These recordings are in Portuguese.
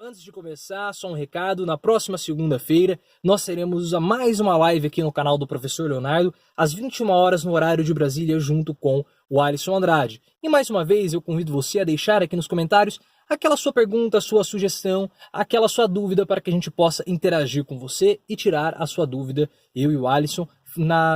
Antes de começar, só um recado, na próxima segunda-feira nós teremos mais uma live aqui no canal do Professor Leonardo, às 21 horas no horário de Brasília, junto com o Alisson Andrade. E mais uma vez eu convido você a deixar aqui nos comentários aquela sua pergunta, sua sugestão, aquela sua dúvida para que a gente possa interagir com você e tirar a sua dúvida, eu e o Alisson,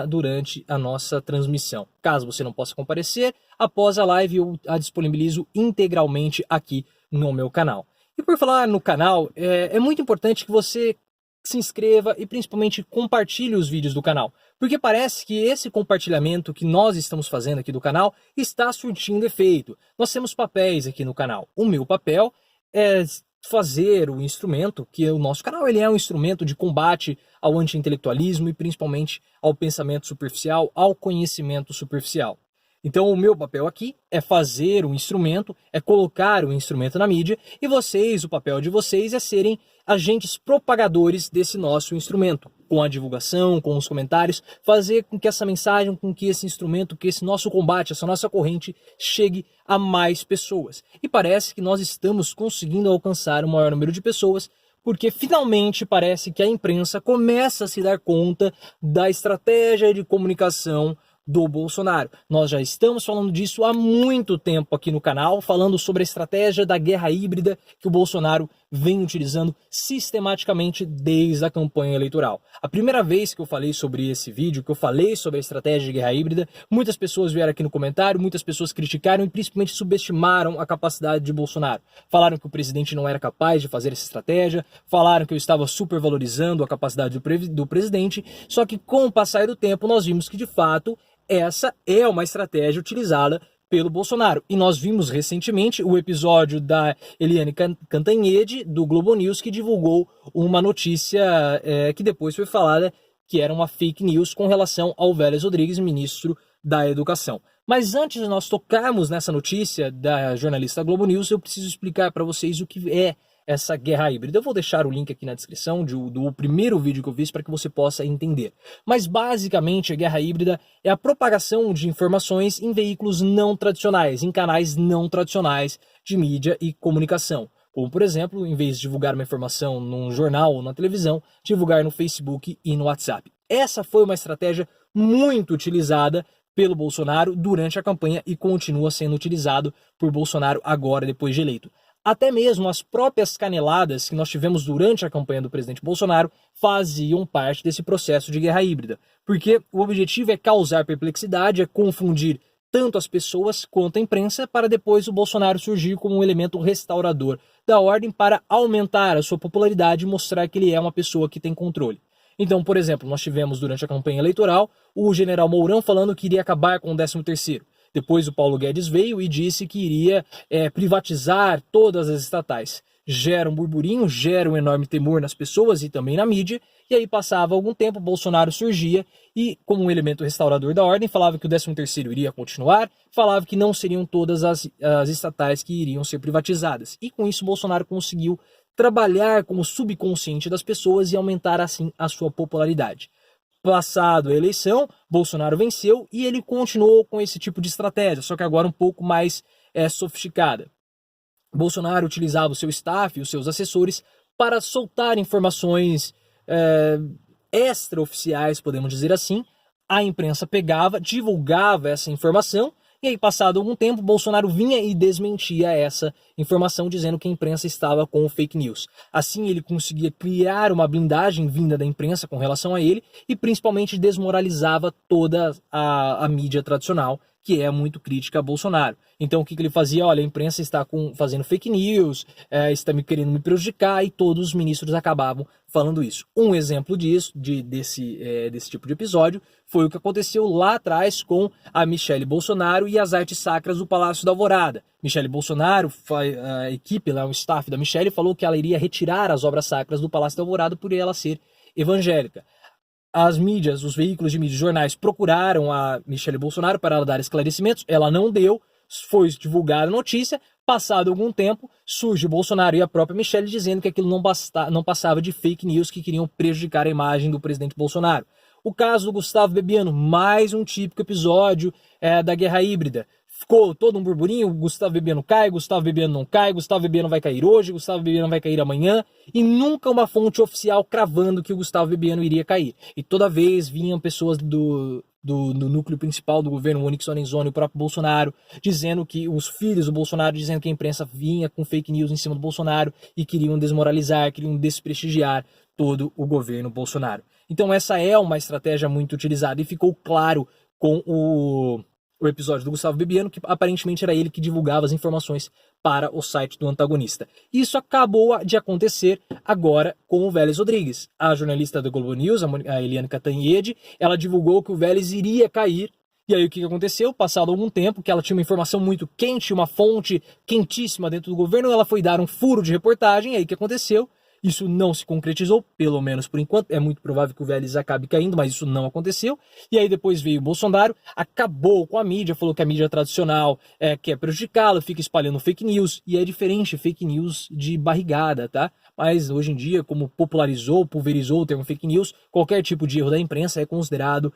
durante a nossa transmissão. Caso você não possa comparecer, após a live eu a disponibilizo integralmente aqui no meu canal. E por falar no canal, é muito importante que você se inscreva e principalmente compartilhe os vídeos do canal, porque parece que esse compartilhamento que nós estamos fazendo aqui do canal está surtindo efeito. Nós temos papéis aqui no canal. O meu papel é fazer o instrumento, que o nosso canal ele é um instrumento de combate ao anti-intelectualismo e principalmente ao pensamento superficial, ao conhecimento superficial. Então o meu papel aqui é fazer um instrumento, é colocar o instrumento na mídia, e vocês, o papel de vocês é serem agentes propagadores desse nosso instrumento, com a divulgação, com os comentários, fazer com que essa mensagem, com que esse instrumento, que esse nosso combate, essa nossa corrente chegue a mais pessoas. E parece que nós estamos conseguindo alcançar o maior número de pessoas, porque finalmente parece que a imprensa começa a se dar conta da estratégia de comunicação do Bolsonaro. Nós já estamos falando disso há muito tempo aqui no canal, falando sobre a estratégia da guerra híbrida que o Bolsonaro vem utilizando sistematicamente desde a campanha eleitoral. A primeira vez que eu falei sobre esse vídeo, que eu falei sobre a estratégia de guerra híbrida, muitas pessoas vieram aqui no comentário, muitas pessoas criticaram e principalmente subestimaram a capacidade de Bolsonaro. Falaram que o presidente não era capaz de fazer essa estratégia, falaram que eu estava supervalorizando a capacidade do presidente, só que com o passar do tempo nós vimos que de fato essa é uma estratégia utilizada pelo Bolsonaro. E nós vimos recentemente o episódio da Eliane Cantanhede, do Globo News, que divulgou uma notícia que depois foi falada que era uma fake news com relação ao Vélez Rodrigues, ministro da Educação. Mas antes de nós tocarmos nessa notícia da jornalista Globo News, eu preciso explicar para vocês o que é essa guerra híbrida. Eu vou deixar o link aqui na descrição do primeiro vídeo que eu fiz para que você possa entender. Mas basicamente a guerra híbrida é a propagação de informações em veículos não tradicionais, em canais não tradicionais de mídia e comunicação. Como, por exemplo, em vez de divulgar uma informação num jornal ou na televisão, divulgar no Facebook e no WhatsApp. Essa foi uma estratégia muito utilizada pelo Bolsonaro durante a campanha e continua sendo utilizado por Bolsonaro agora, depois de eleito. Até mesmo as próprias caneladas que nós tivemos durante a campanha do presidente Bolsonaro faziam parte desse processo de guerra híbrida, porque o objetivo é causar perplexidade, é confundir tanto as pessoas quanto a imprensa, para depois o Bolsonaro surgir como um elemento restaurador da ordem para aumentar a sua popularidade e mostrar que ele é uma pessoa que tem controle. Então, por exemplo, nós tivemos durante a campanha eleitoral o general Mourão falando que iria acabar com o 13º. Depois o Paulo Guedes veio e disse que iria privatizar todas as estatais. Gera um burburinho, gera um enorme temor nas pessoas e também na mídia, e aí passava algum tempo, Bolsonaro surgia e, como um elemento restaurador da ordem, falava que o 13º iria continuar, falava que não seriam todas as estatais que iriam ser privatizadas. E com isso Bolsonaro conseguiu trabalhar com o subconsciente das pessoas e aumentar assim a sua popularidade. Passado a eleição, Bolsonaro venceu e ele continuou com esse tipo de estratégia, só que agora um pouco mais sofisticada. Bolsonaro utilizava o seu staff e os seus assessores para soltar informações extraoficiais, podemos dizer assim. A imprensa pegava, divulgava essa informação, e aí, passado algum tempo, Bolsonaro vinha e desmentia essa informação, dizendo que a imprensa estava com fake news. Assim, ele conseguia criar uma blindagem vinda da imprensa com relação a ele e, principalmente, desmoralizava toda a mídia tradicional, que é muito crítica a Bolsonaro. Então, o que ele fazia? Olha, a imprensa está fazendo fake news, está querendo me prejudicar, e todos os ministros acabavam falando isso. Um exemplo disso, desse tipo de episódio, foi o que aconteceu lá atrás com a Michelle Bolsonaro e as artes sacras do Palácio da Alvorada. Michelle Bolsonaro, a equipe, lá, o staff da Michelle, falou que ela iria retirar as obras sacras do Palácio da Alvorada por ela ser evangélica. As mídias, os veículos de mídia, jornais, procuraram a Michelle Bolsonaro para ela dar esclarecimentos, ela não deu, foi divulgada a notícia. Passado algum tempo, surge o Bolsonaro e a própria Michelle dizendo que aquilo não passava de fake news que queriam prejudicar a imagem do presidente Bolsonaro. O caso do Gustavo Bebiano, mais um típico episódio da guerra híbrida. ficou todo um burburinho, Gustavo Bebiano cai, Gustavo Bebiano não cai, Gustavo Bebiano vai cair hoje, Gustavo Bebiano vai cair amanhã, e nunca uma fonte oficial cravando que o Gustavo Bebiano iria cair. E toda vez vinham pessoas do núcleo principal do governo, o Onyx Lorenzoni, o próprio Bolsonaro, dizendo que os filhos do Bolsonaro, dizendo que a imprensa vinha com fake news em cima do Bolsonaro e queriam desmoralizar, queriam desprestigiar todo o governo Bolsonaro. Então essa é uma estratégia muito utilizada e ficou claro com o episódio do Gustavo Bebiano, que aparentemente era ele que divulgava as informações para o site do antagonista. Isso acabou de acontecer agora com o Vélez Rodrigues. A jornalista da Globo News, a Eliane Cantanhede, ela divulgou que o Vélez iria cair. E aí o que aconteceu? Passado algum tempo, que ela tinha uma informação muito quente, uma fonte quentíssima dentro do governo, ela foi dar um furo de reportagem, e aí o que aconteceu? Isso não se concretizou, pelo menos por enquanto. É muito provável que o Vélez acabe caindo, mas isso não aconteceu. E aí depois veio o Bolsonaro, acabou com a mídia, falou que a mídia tradicional quer prejudicá-lo, fica espalhando fake news. E é diferente fake news de barrigada, tá? Mas hoje em dia, como popularizou, pulverizou o termo fake news, qualquer tipo de erro da imprensa é considerado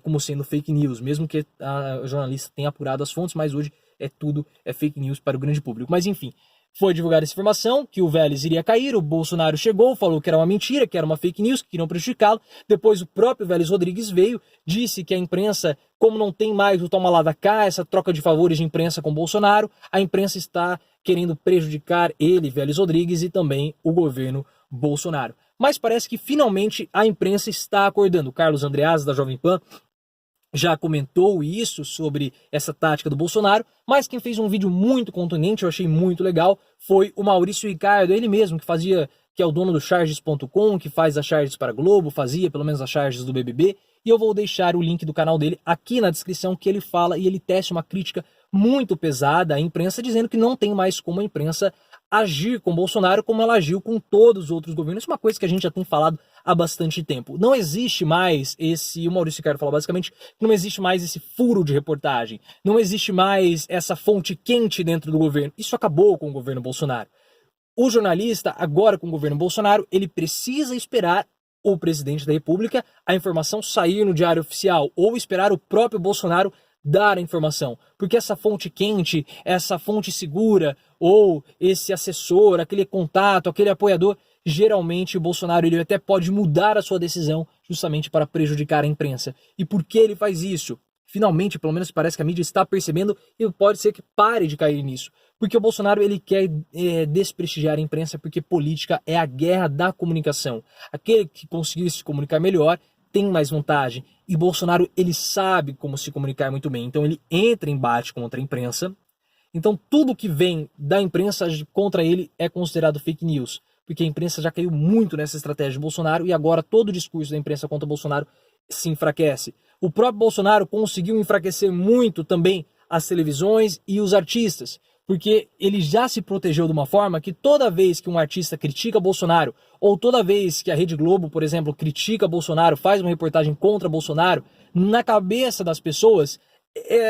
como sendo fake news, mesmo que a jornalista tenha apurado as fontes, mas hoje tudo é fake news para o grande público. Mas enfim, foi divulgada essa informação, que o Vélez iria cair, o Bolsonaro chegou, falou que era uma mentira, que era uma fake news, que queriam prejudicá-lo. Depois o próprio Vélez Rodrigues veio, disse que a imprensa, como não tem mais o toma lá da cá, essa troca de favores de imprensa com o Bolsonaro, a imprensa está querendo prejudicar ele, Vélez Rodrigues, e também o governo Bolsonaro. Mas parece que finalmente a imprensa está acordando. O Carlos Andreas, da Jovem Pan, já comentou isso sobre essa tática do Bolsonaro, mas quem fez um vídeo muito contundente, eu achei muito legal, foi o Maurício Ricardo, ele mesmo, que é o dono do Charges.com, que faz as charges para a Globo, fazia pelo menos as charges do BBB, e eu vou deixar o link do canal dele aqui na descrição, que ele fala e ele tece uma crítica muito pesada à imprensa, dizendo que não tem mais como a imprensa agir com Bolsonaro como ela agiu com todos os outros governos. Uma coisa que a gente já tem falado há bastante tempo. Não existe mais o Maurício Ricardo fala basicamente, não existe mais esse furo de reportagem, não existe mais essa fonte quente dentro do governo. Isso acabou com o governo Bolsonaro. O jornalista, agora com o governo Bolsonaro, ele precisa esperar o presidente da República a informação sair no Diário Oficial, ou esperar o próprio Bolsonaro dar a informação, porque essa fonte quente, essa fonte segura, ou esse assessor, aquele contato, aquele apoiador, geralmente o Bolsonaro ele até pode mudar a sua decisão justamente para prejudicar a imprensa. E por que ele faz isso? Finalmente, pelo menos parece que a mídia está percebendo e pode ser que pare de cair nisso. Porque o Bolsonaro ele quer desprestigiar a imprensa, porque política é a guerra da comunicação. Aquele que conseguir se comunicar melhor tem mais vantagem. E Bolsonaro ele sabe como se comunicar muito bem. Então ele entra em embate contra a imprensa. Então tudo que vem da imprensa contra ele é considerado fake news. Porque a imprensa já caiu muito nessa estratégia de Bolsonaro e agora todo o discurso da imprensa contra Bolsonaro se enfraquece. O próprio Bolsonaro conseguiu enfraquecer muito também as televisões e os artistas, porque ele já se protegeu de uma forma que toda vez que um artista critica Bolsonaro, ou toda vez que a Rede Globo, por exemplo, critica Bolsonaro, faz uma reportagem contra Bolsonaro, na cabeça das pessoas,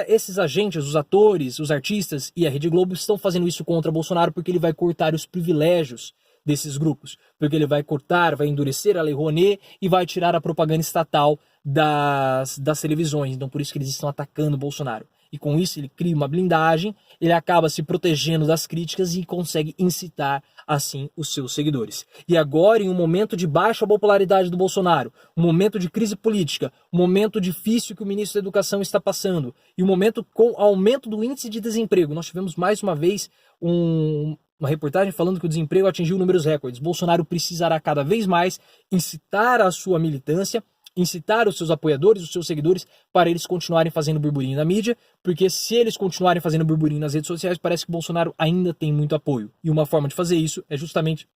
esses agentes, os atores, os artistas e a Rede Globo estão fazendo isso contra Bolsonaro porque ele vai cortar os privilégios desses grupos, porque ele vai cortar, vai endurecer a Lei Rouanet e vai tirar a propaganda estatal das televisões. Então por isso que eles estão atacando Bolsonaro. E com isso ele cria uma blindagem, ele acaba se protegendo das críticas e consegue incitar assim os seus seguidores. E agora, em um momento de baixa popularidade do Bolsonaro, um momento de crise política, um momento difícil que o ministro da Educação está passando, e um momento com aumento do índice de desemprego, nós tivemos mais uma vez uma reportagem falando que o desemprego atingiu números recordes. Bolsonaro precisará cada vez mais incitar a sua militância, incitar os seus apoiadores, os seus seguidores, para eles continuarem fazendo burburinho na mídia, porque se eles continuarem fazendo burburinho nas redes sociais, parece que o Bolsonaro ainda tem muito apoio. E uma forma de fazer isso é justamente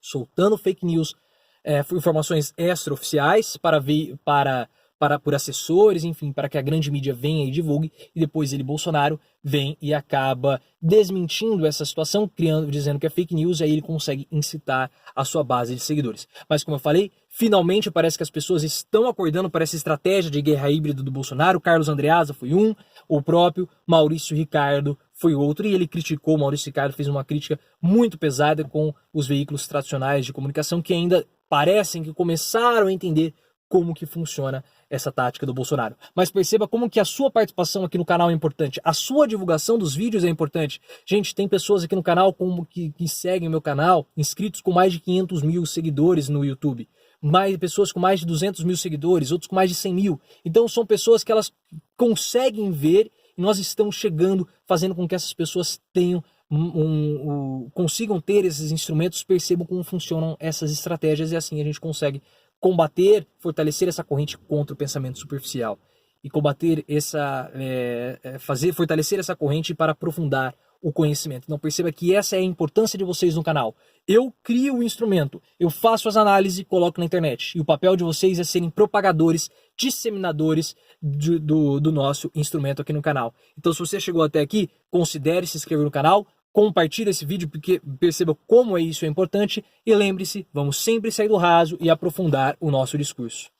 soltando fake news, informações extraoficiais por assessores, enfim, para que a grande mídia venha e divulgue, e depois ele, Bolsonaro, vem e acaba desmentindo essa situação, dizendo que é fake news, e aí ele consegue incitar a sua base de seguidores. Mas como eu falei, finalmente parece que as pessoas estão acordando para essa estratégia de guerra híbrida do Bolsonaro. Carlos Andreasa foi um, o próprio Maurício Ricardo foi outro, e ele criticou, o Maurício Ricardo fez uma crítica muito pesada com os veículos tradicionais de comunicação que ainda parecem que começaram a entender como que funciona essa tática do Bolsonaro. Mas perceba como que a sua participação aqui no canal é importante, a sua divulgação dos vídeos é importante. Gente, tem pessoas aqui no canal que seguem o meu canal, inscritos com mais de 500 mil seguidores no YouTube. Pessoas com mais de 200 mil seguidores, outros com mais de 100 mil. Então são pessoas que elas conseguem ver e nós estamos chegando, fazendo com que essas pessoas tenham consigam ter esses instrumentos, percebam como funcionam essas estratégias e assim a gente consegue combater, fortalecer essa corrente contra o pensamento superficial e combater fortalecer essa corrente para aprofundar o conhecimento. Então perceba que essa é a importância de vocês no canal. Eu crio o instrumento, eu faço as análises e coloco na internet. E o papel de vocês é serem propagadores, disseminadores do nosso instrumento aqui no canal. Então se você chegou até aqui, considere se inscrever no canal, compartilhe esse vídeo porque perceba como isso é importante e lembre-se, vamos sempre sair do raso e aprofundar o nosso discurso.